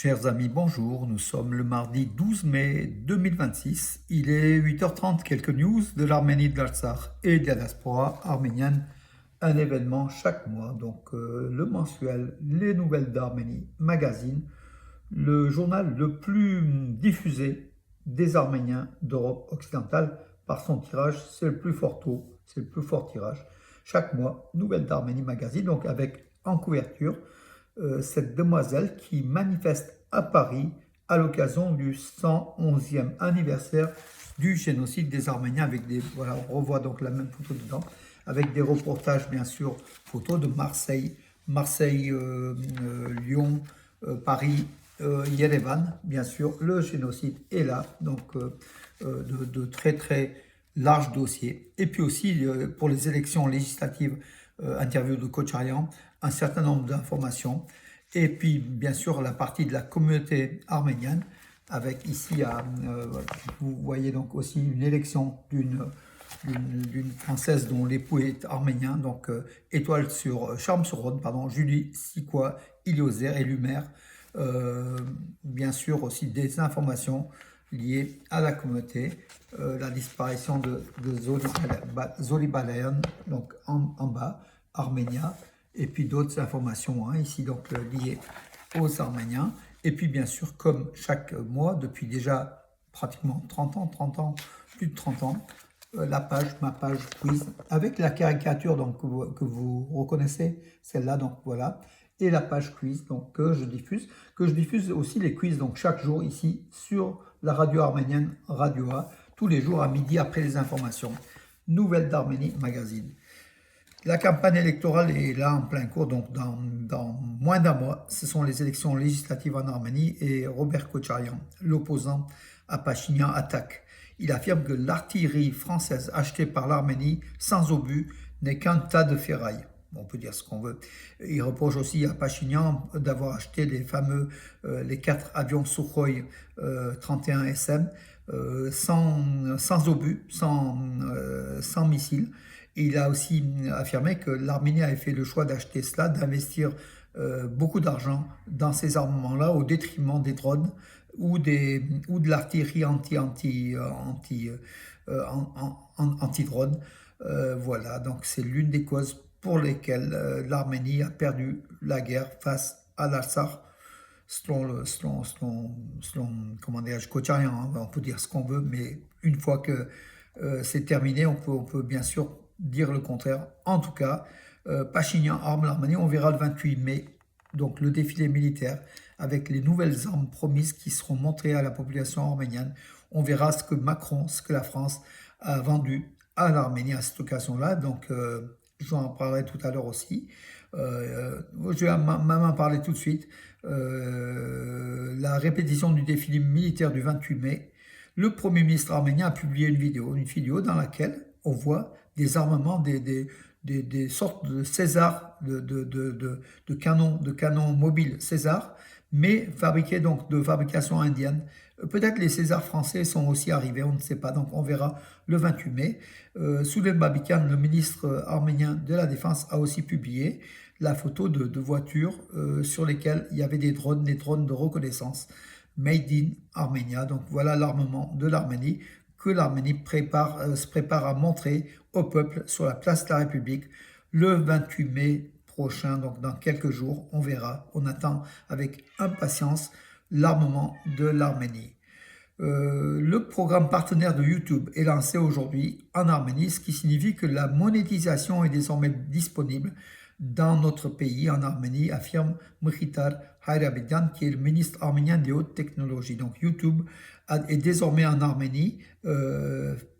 Chers amis, bonjour. Nous sommes le mardi 12 mai 2026. Il est 8h30. Quelques news de l'Arménie, de l'Artsakh et de la diaspora arménienne. Un événement chaque mois. Donc, le mensuel Les Nouvelles d'Arménie magazine, le journal le plus diffusé des Arméniens d'Europe occidentale par son tirage. C'est le plus fort taux, c'est le plus fort tirage. Chaque mois, Nouvelles d'Arménie magazine, donc avec en couverture cette demoiselle qui manifeste à Paris à l'occasion du 111e anniversaire du génocide des Arméniens avec des, voilà, on revoit donc la même photo dedans, avec des reportages bien sûr, photos de Marseille, Lyon, Paris, Yerevan, bien sûr, le génocide est là, donc de très très larges dossiers. Et puis aussi pour les élections législatives, interview de Kocharian, un certain nombre d'informations. Et puis bien sûr la partie de la communauté arménienne, avec ici, voilà, vous voyez donc aussi une élection d'une Française dont l'époux est arménien, donc étoile sur Charmes-sur-Rhône, pardon, Julie Sikwa Iliozer, élue maire. Bien sûr aussi des informations liées à la communauté, la disparition de Zoli Balayan, donc en bas, Arménia, et puis d'autres informations ici donc liées aux Arméniens. Et puis bien sûr, comme chaque mois, depuis déjà pratiquement 30 ans, plus de 30 ans, ma page quiz, avec la caricature donc, que vous reconnaissez, celle-là, donc voilà, et la page quiz donc, que je diffuse aussi les quiz donc chaque jour ici sur la radio arménienne Radio A, tous les jours à midi après les informations. Nouvelles d'Arménie magazine. La campagne électorale est là en plein cours, donc dans moins d'un mois, ce sont les élections législatives en Arménie et Robert Kocharian, l'opposant à Pachinian, attaque. Il affirme que l'artillerie française achetée par l'Arménie sans obus n'est qu'un tas de ferraille. On peut dire ce qu'on veut. Il reproche aussi à Pachinian d'avoir acheté les 4 avions Sukhoi 31 SM sans obus, sans missiles. Et il a aussi affirmé que l'Arménie avait fait le choix d'acheter cela, d'investir beaucoup d'argent dans ces armements-là au détriment des drones ou de l'artillerie anti-drone. Voilà, donc c'est l'une des causes pour lesquelles l'Arménie a perdu la guerre face à l'Artsakh, selon comment dirais-je, Kocharian, on peut dire ce qu'on veut, mais une fois que c'est terminé, on peut bien sûr dire le contraire. En tout cas, Pachinian arme l'Arménie. On verra le 28 mai, donc le défilé militaire avec les nouvelles armes promises qui seront montrées à la population arménienne. On verra ce que Macron, ce que la France a vendu à l'Arménie à cette occasion-là. Donc, je vais en parler tout à l'heure aussi. Je vais même en parler tout de suite. La répétition du défilé militaire du 28 mai. Le Premier ministre arménien a publié une vidéo dans laquelle on voit des armements, des sortes de César, de canons mobiles César, mais fabriqués donc de fabrication indienne. Peut-être les Césars français sont aussi arrivés, on ne sait pas, donc on verra le 28 mai. Souley Babikan, le ministre arménien de la Défense, a aussi publié la photo de voitures sur lesquelles il y avait des drones de reconnaissance Made in Armenia. Donc voilà l'armement de l'Arménie que l'Arménie se prépare à montrer au peuple sur la place de la République le 28 mai prochain, donc dans quelques jours. On verra, on attend avec impatience l'armement de l'Arménie. Le programme partenaire de YouTube est lancé aujourd'hui en Arménie, ce qui signifie que la monétisation est désormais disponible dans notre pays, en Arménie, affirme Mkhitar Hayrabidan, qui est le ministre arménien des hautes technologies. Donc YouTube est désormais en Arménie,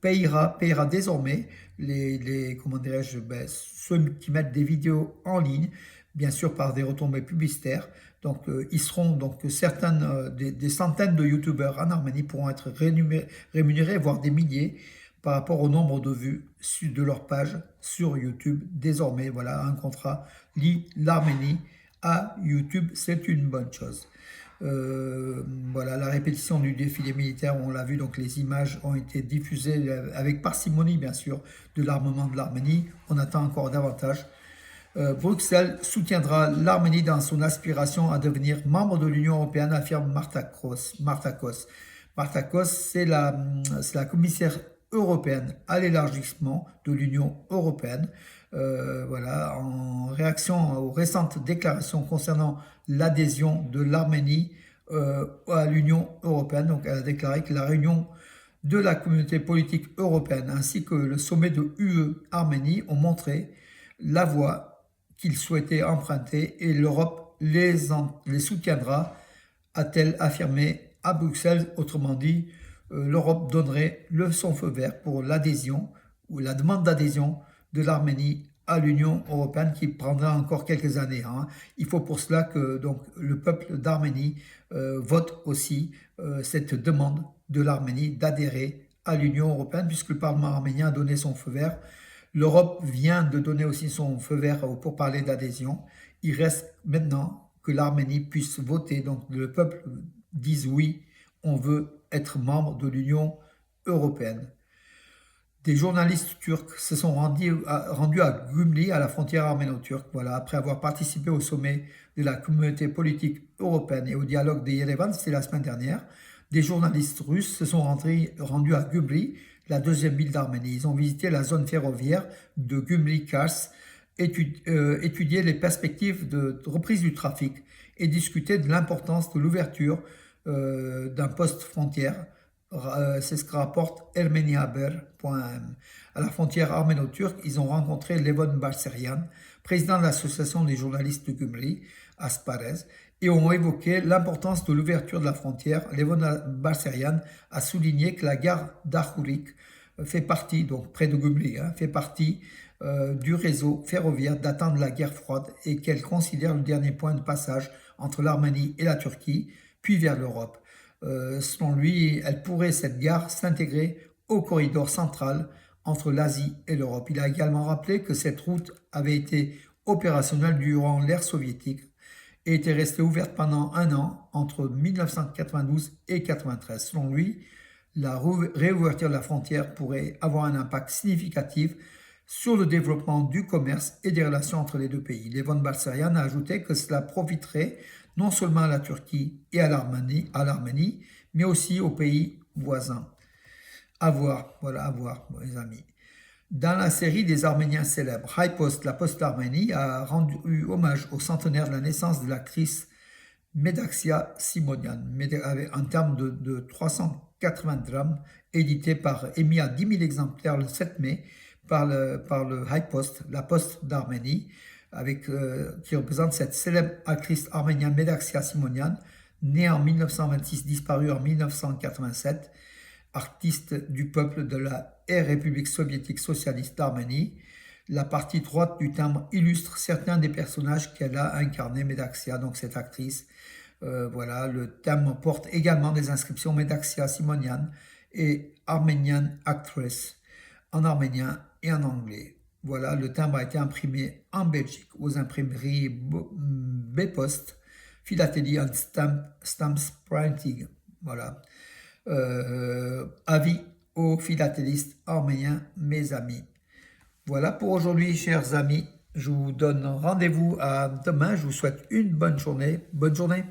payera désormais comment dirais-je, ceux qui mettent des vidéos en ligne, bien sûr par des retombées publicitaires. Donc ils seront donc des centaines de youtubeurs en Arménie pourront être rémunérés, voire des milliers, par rapport au nombre de vues de leur page sur YouTube. Désormais, voilà, un contrat lie l'Arménie à YouTube, c'est une bonne chose. Voilà, la répétition du défilé militaire, on l'a vu, donc les images ont été diffusées avec parcimonie, bien sûr, de l'armement de l'Arménie. On attend encore davantage. Bruxelles soutiendra l'Arménie dans son aspiration à devenir membre de l'Union européenne, affirme Marta Kos. Marta Kos, c'est la commissaire européenne à l'élargissement de l'Union européenne. Voilà, en réaction aux récentes déclarations concernant l'adhésion de l'Arménie à l'Union européenne. Donc, elle a déclaré que la réunion de la communauté politique européenne ainsi que le sommet de UE-Arménie ont montré la voie qu'ils souhaitaient emprunter et l'Europe les soutiendra, a-t-elle affirmé à Bruxelles. Autrement dit, l'Europe donnerait son feu vert pour l'adhésion ou la demande d'adhésion de l'Arménie à l'Union européenne qui prendra encore quelques années. Hein. Il faut pour cela que donc, le peuple d'Arménie vote aussi cette demande de l'Arménie d'adhérer à l'Union européenne puisque le Parlement arménien a donné son feu vert. L'Europe vient de donner aussi son feu vert pour parler d'adhésion. Il reste maintenant que l'Arménie puisse voter. Donc le peuple dise oui, on veut être membre de l'Union européenne. Des journalistes turcs se sont rendus à Gümrü, à la frontière arméno-turque, voilà, après avoir participé au sommet de la communauté politique européenne et au dialogue de Yerevan, c'était la semaine dernière. Des journalistes russes se sont rendus à Gümrü, la deuxième ville d'Arménie. Ils ont visité la zone ferroviaire de Gümrü-Kars, étudié les perspectives de reprise du trafic et discuté de l'importance de l'ouverture d'un poste frontière. C'est ce que rapporte ermenihaber.am. À la frontière arméno-turque, ils ont rencontré Levon Barserian, président de l'association des journalistes de Gümrü, Asparez, et ont évoqué l'importance de l'ouverture de la frontière. Levon Barserian a souligné que la gare d'Arhurik fait partie, donc près de Gümrü, fait partie du réseau ferroviaire datant de la guerre froide et qu'elle considère le dernier point de passage entre l'Arménie et la Turquie, puis vers l'Europe. Selon lui, cette gare, s'intégrer au corridor central entre l'Asie et l'Europe. Il a également rappelé que cette route avait été opérationnelle durant l'ère soviétique et était restée ouverte pendant un an entre 1992 et 1993. Selon lui, la réouverture de la frontière pourrait avoir un impact significatif sur le développement du commerce et des relations entre les deux pays. Levon Barserian a ajouté que cela profiterait non seulement à la Turquie et à l'Arménie, mais aussi aux pays voisins. À voir, les amis. Dans la série des Arméniens célèbres, High Post, la Poste d'Arménie, a rendu hommage au centenaire de la naissance de l'actrice Medaxia Simonian, en termes de 380 grammes, édité émis à 10 000 exemplaires le 7 mai par le High Post, la Poste d'Arménie, qui représente cette célèbre actrice arménienne Medaxia Simonian, née en 1926, disparue en 1987, artiste du peuple de la République soviétique socialiste d'Arménie. La partie droite du timbre illustre certains des personnages qu'elle a incarnés, Medaxia, donc cette actrice. Voilà, le timbre porte également des inscriptions Medaxia Simonian et Armenian Actress en arménien et en anglais. Voilà, le timbre a été imprimé en Belgique aux imprimeries Bpost, Philatélie and Stamps Printing. Voilà. Avis aux philatélistes arméniens, mes amis. Voilà pour aujourd'hui, chers amis. Je vous donne rendez-vous à demain. Je vous souhaite une bonne journée. Bonne journée.